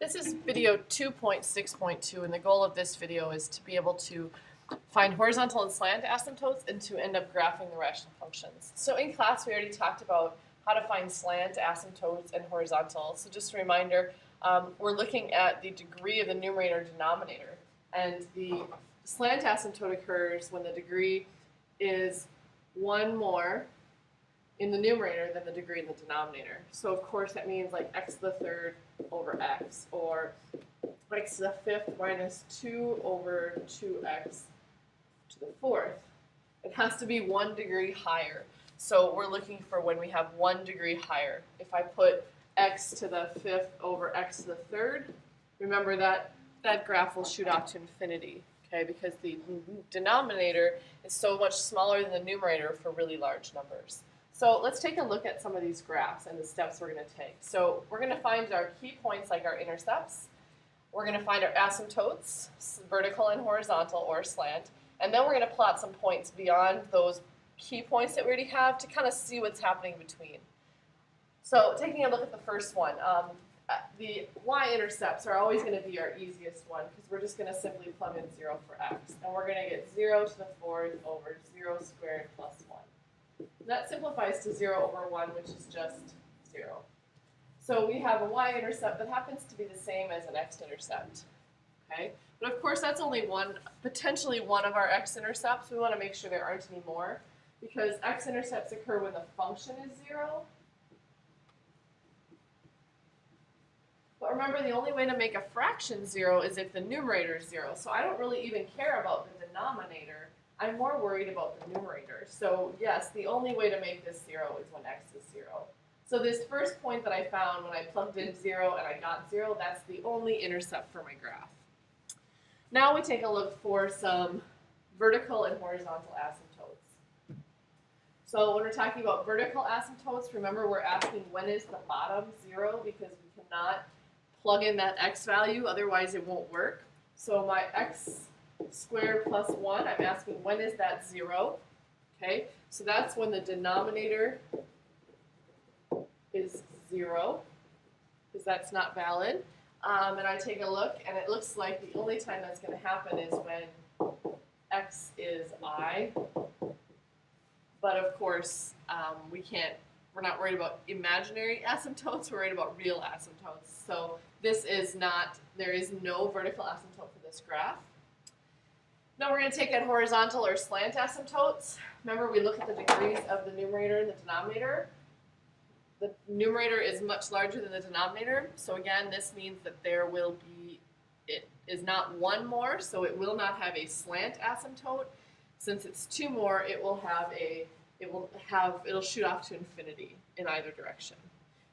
This is video 2.6.2, and the goal of this video is to be able to find horizontal and slant asymptotes and to end up graphing the rational functions. So in class, we already talked about how to find slant asymptotes and horizontal. So just a reminder, we're looking at the degree of the numerator denominator, and the slant asymptote occurs when the degree is one more in the numerator than the degree in the denominator. So of course that means like x to the third over x, or x to the fifth minus 2 over 2x to the fourth. It has to be 1 degree higher. So we're looking for when we have 1 degree higher. If I put x to the fifth over x to the third, remember that graph will shoot off to infinity, okay, because the denominator is so much smaller than the numerator for really large numbers. So let's take a look at some of these graphs and the steps we're going to take. So we're going to find our key points like our intercepts. We're going to find our asymptotes, vertical and horizontal or slant. And then we're going to plot some points beyond those key points that we already have to kind of see what's happening between. So taking a look at the first one, the y-intercepts are always going to be our easiest one because we're just going to simply plug in 0 for x. And we're going to get 0 to the fourth over 0 squared plus 1. That simplifies to 0 over 1, which is just 0. So we have a y-intercept that happens to be the same as an x-intercept. Okay? But of course, that's only one, potentially one of our x-intercepts. We want to make sure there aren't any more, because x-intercepts occur when the function is 0. But remember, the only way to make a fraction 0 is if the numerator is 0. So I don't really even care about the denominator. I'm more worried about the numerator. So yes, the only way to make this 0 is when x is 0. So this first point that I found when I plugged in 0 and I got 0, that's the only intercept for my graph. Now we take a look for some vertical and horizontal asymptotes. So when we're talking about vertical asymptotes, remember we're asking when is the bottom 0, because we cannot plug in that x value, otherwise it won't work. So my x squared plus 1, I'm asking when is that 0? Okay, so that's when the denominator is 0, because that's not valid. And I take a look, and it looks like the only time that's going to happen is when x is I. But of course, we're not worried about imaginary asymptotes, we're worried about real asymptotes. So this is not, there is no vertical asymptote for this graph. Now we're going to take at horizontal or slant asymptotes. Remember, we look at the degrees of the numerator and the denominator. The numerator is much larger than the denominator. So again, this means that there will be, it is not 1 more, so it will not have a slant asymptote. Since it's 2 more, it'll shoot off to infinity in either direction.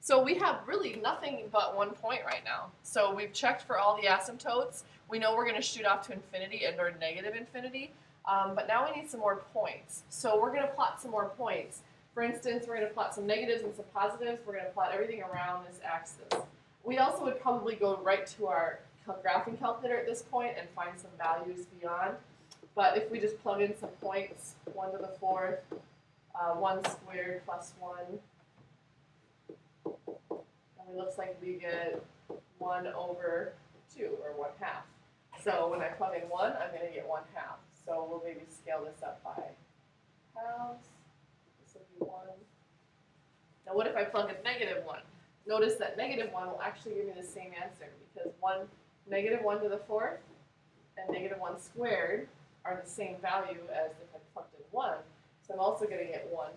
So we have really nothing but 1 point right now. So we've checked for all the asymptotes. We know we're going to shoot off to infinity and or negative infinity, but now we need some more points. So we're going to plot some more points. For instance, we're going to plot some negatives and some positives. We're going to plot everything around this axis. We also would probably go right to our graphing calculator at this point and find some values beyond. But if we just plug in some points, 1 to the fourth, 1 squared plus 1, and it looks like we get 1 over 2, or 1/2. So when I plug in 1, I'm going to get 1/2. So we'll maybe scale this up by halves. This will be 1. Now what if I plug in negative 1? Notice that negative 1 will actually give me the same answer, because negative 1 to the fourth and negative 1 squared are the same value as if I plugged in 1. So I'm also going to get 1/2.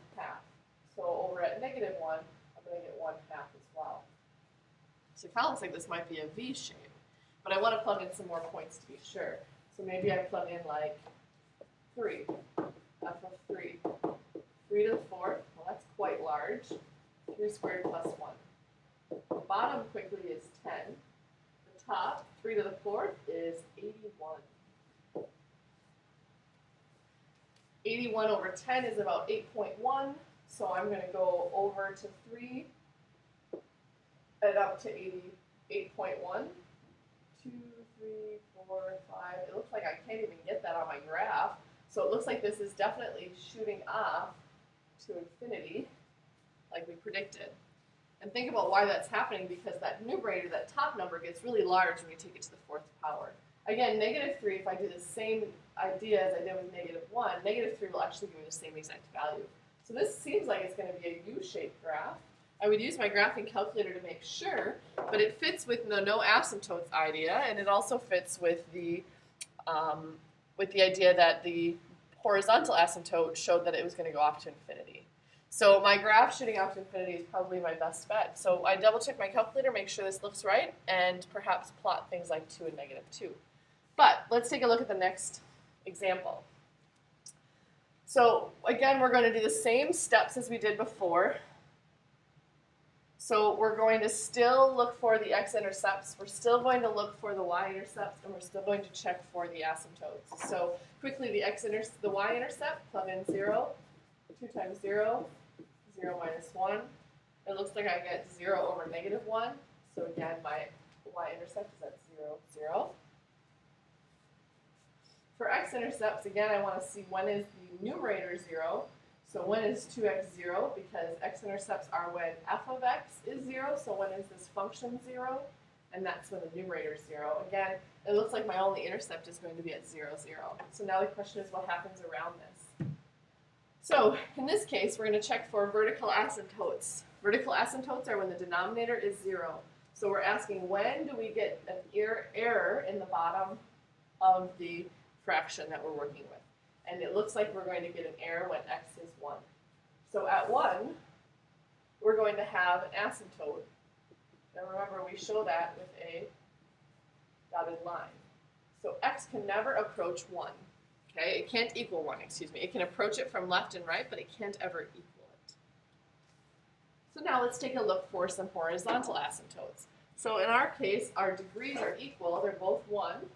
So over at negative 1, I'm going to get 1/2 as well. So it kind of looks like this might be a V shape. But I want to plug in some more points to be sure. So maybe I plug in like 3, f of 3. 3 to the fourth, well that's quite large. 3 squared plus 1. The bottom quickly is 10. The top, 3 to the fourth, is 81. 81 over 10 is about 8.1, so I'm going to go over to 3 and up to 88.1. 2, 3, 4, 5. It looks like I can't even get that on my graph. So it looks like this is definitely shooting off to infinity, like we predicted. And think about why that's happening, because that numerator, that top number, gets really large when you take it to the fourth power. Again, -3, if I do the same idea as I did with -1, -3 will actually give me the same exact value. So this seems like it's going to be a U-shaped graph. I would use my graphing calculator to make sure, but it fits with the no asymptotes idea, and it also fits with the idea that the horizontal asymptote showed that it was going to go off to infinity. So my graph shooting off to infinity is probably my best bet. So I double check my calculator, make sure this looks right, and perhaps plot things like 2 and -2. But let's take a look at the next example. So again, we're going to do the same steps as we did before. So we're going to still look for the x-intercepts, we're still going to look for the y-intercepts, and we're still going to check for the asymptotes. So quickly, the y-intercept, plug in 0, 2 times 0, 0 minus 1. It looks like I get 0 over -1. So again, my y-intercept is at 0, 0. For x-intercepts, again, I want to see when is the numerator 0. So when is 2x 0? Because x-intercepts are when f of x is 0. So when is this function 0? And that's when the numerator is 0. Again, it looks like my only intercept is going to be at 0, 0. So now the question is, what happens around this? So in this case, we're going to check for vertical asymptotes. Vertical asymptotes are when the denominator is 0. So we're asking, when do we get an error in the bottom of the fraction that we're working with? And it looks like we're going to get an error when x is 1. So at 1, we're going to have an asymptote. Now remember, we show that with a dotted line. So x can never approach 1. Okay, it can't equal 1, excuse me. It can approach it from left and right, but it can't ever equal it. So now let's take a look for some horizontal asymptotes. So in our case, our degrees are equal. They're both 1.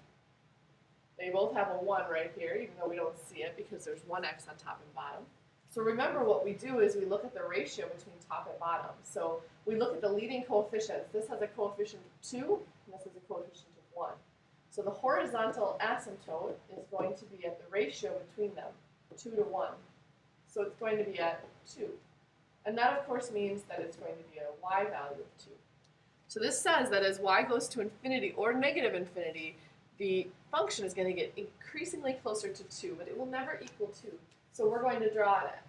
They both have a 1 right here, even though we don't see it because there's one x on top and bottom. So remember, what we do is we look at the ratio between top and bottom. So we look at the leading coefficients. This has a coefficient of 2, and this has a coefficient of 1. So the horizontal asymptote is going to be at the ratio between them, 2 to 1. So it's going to be at 2. And that, of course, means that it's going to be a y value of 2. So this says that as y goes to infinity or negative infinity, the function is going to get increasingly closer to 2, but it will never equal 2. So we're going to draw a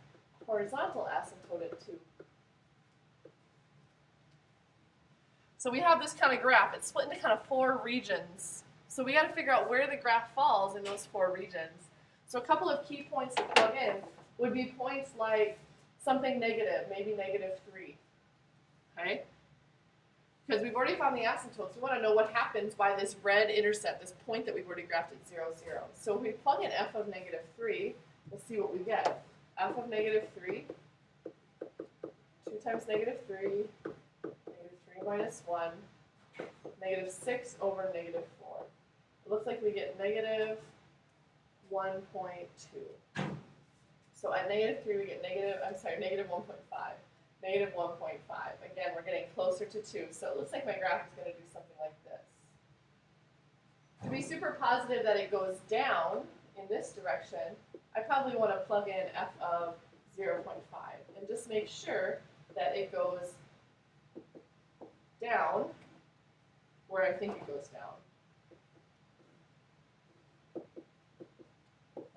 horizontal asymptote at 2. So we have this kind of graph. It's split into kind of 4 regions. So we got to figure out where the graph falls in those 4 regions. So a couple of key points to plug in would be points like something negative, maybe -3. Okay? Because we've already found the asymptotes, we want to know what happens by this red intercept, this point that we've already graphed at 0, 0. So if we plug in f of -3, we'll see what we get. F of -3, 2 times -3, -3 minus 1, -6 over -4. It looks like we get -1.2. So at -3 we get -1.5. -1.5. Again, we're getting closer to 2. So it looks like my graph is going to do something like this. To be super positive that it goes down in this direction, I probably want to plug in f of 0.5 and just make sure that it goes down where I think it goes down.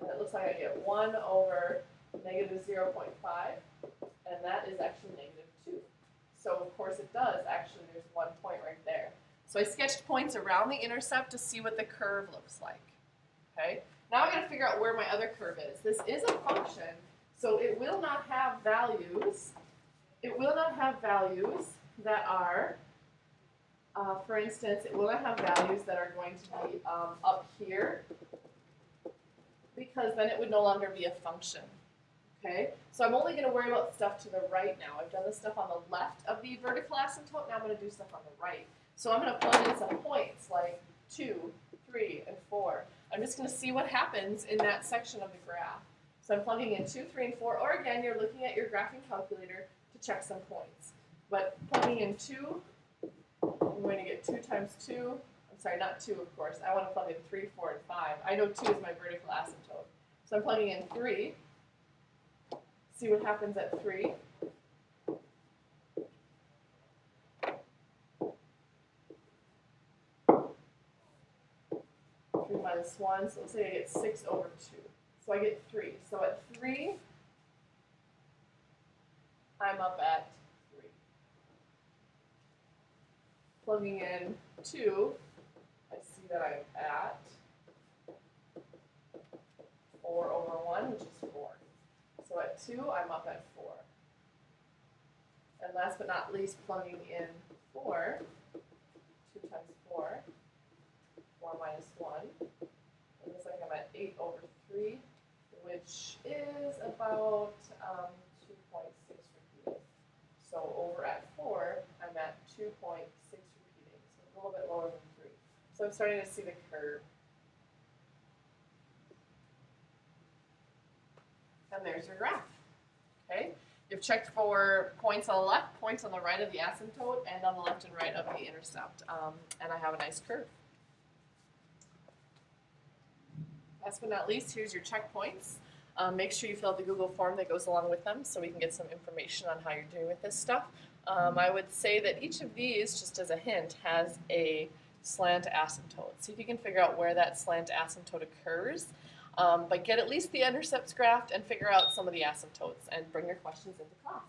And it looks like I get 1 over -0.5. And that is actually -2. So of course it does. Actually, there's 1 point right there. So I sketched points around the intercept to see what the curve looks like. Okay. Now I'm going to figure out where my other curve is. This is a function, so it will not have values. It will not have values that are, for instance, it will not have values that are going to be up here, because then it would no longer be a function. Okay, so I'm only going to worry about stuff to the right now. I've done the stuff on the left of the vertical asymptote. Now I'm going to do stuff on the right. So I'm going to plug in some points like 2, 3, and 4. I'm just going to see what happens in that section of the graph. So I'm plugging in 2, 3, and 4. Or again, you're looking at your graphing calculator to check some points. But plugging in 2, I'm going to get 2 times 2. I'm sorry, not 2, of course. I want to plug in 3, 4, and 5. I know 2 is my vertical asymptote. So I'm plugging in 3. See what happens at 3. minus 1, so let's say I get 6 over 2. So I get 3. So at 3, I'm up at 3. Plugging in 2, I see that I'm at 4 over 1, which is 4. So at 2, I'm up at 4. And last but not least, plugging in 4, 2 times 4, 4 minus 1. It looks like I'm at 8 over 3, which is about 2.6 repeating. So over at 4, I'm at 2.6 repeating, so a little bit lower than 3. So I'm starting to see the curve. And there's your graph. Okay? You've checked for points on the left, points on the right of the asymptote, and on the left and right of the intercept. And I have a nice curve. Last but not least, here's your checkpoints. Make sure you fill out the Google form that goes along with them so we can get some information on how you're doing with this stuff. I would say that each of these, just as a hint, has a slant asymptote. See if you can figure out where that slant asymptote occurs. But get at least the intercepts graphed and figure out some of the asymptotes and bring your questions into class.